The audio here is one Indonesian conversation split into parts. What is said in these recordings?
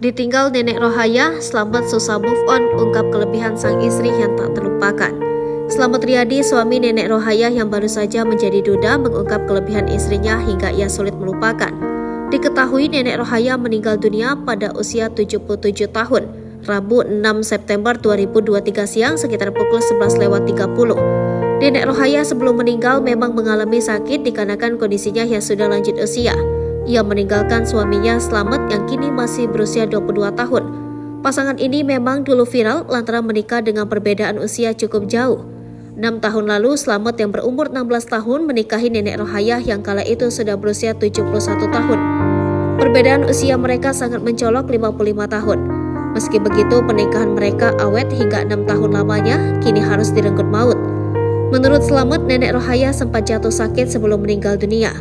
Ditinggal nenek Rohaya, Slamet susah move on, ungkap kelebihan sang istri yang tak terlupakan. Slamet Riyadi, suami nenek Rohaya yang baru saja menjadi duda, mengungkap kelebihan istrinya hingga ia sulit melupakan. Diketahui nenek Rohaya meninggal dunia pada usia 77 tahun, Rabu 6 September 2023 siang sekitar pukul 11.30. Nenek Rohaya sebelum meninggal memang mengalami sakit dikarenakan kondisinya yang sudah lanjut usia. Ia meninggalkan suaminya Slamet yang kini masih berusia 22 tahun. Pasangan ini memang dulu viral lantaran menikah dengan perbedaan usia cukup jauh. 6 tahun lalu Slamet yang berumur 16 tahun menikahi nenek Rohaya yang kala itu sudah berusia 71 tahun. Perbedaan usia mereka sangat mencolok 55 tahun. Meski begitu pernikahan mereka awet hingga 6 tahun lamanya kini harus direnggut maut. Menurut Slamet, nenek Rohaya sempat jatuh sakit sebelum meninggal dunia.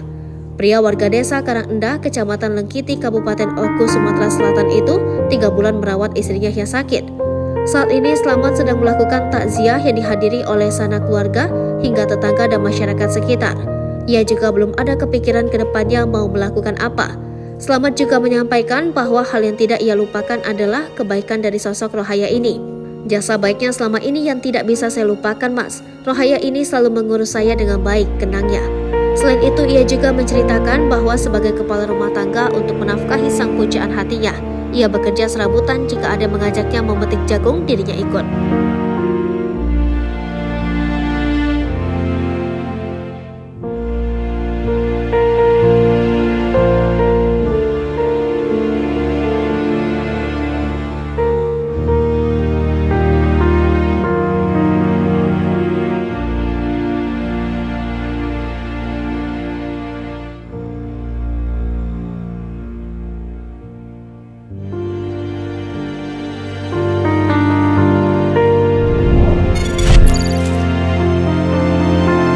Pria warga desa Karangendah, Kecamatan Lengkiti, Kabupaten Oku, Sumatera Selatan itu 3 bulan merawat istrinya yang sakit. Saat ini Slamet sedang melakukan takziah yang dihadiri oleh sanak keluarga hingga tetangga dan masyarakat sekitar. Ia juga belum ada kepikiran ke depannya mau melakukan apa. Slamet juga menyampaikan bahwa hal yang tidak ia lupakan adalah kebaikan dari sosok Rohaya ini. Jasa baiknya selama ini yang tidak bisa saya lupakan, Mas. Rohaya ini selalu mengurus saya dengan baik, kenangnya. Selain itu, ia juga menceritakan bahwa sebagai kepala rumah tangga untuk menafkahi sang pujaan hatinya, ia bekerja serabutan jika ada mengajaknya memetik jagung, dirinya ikut.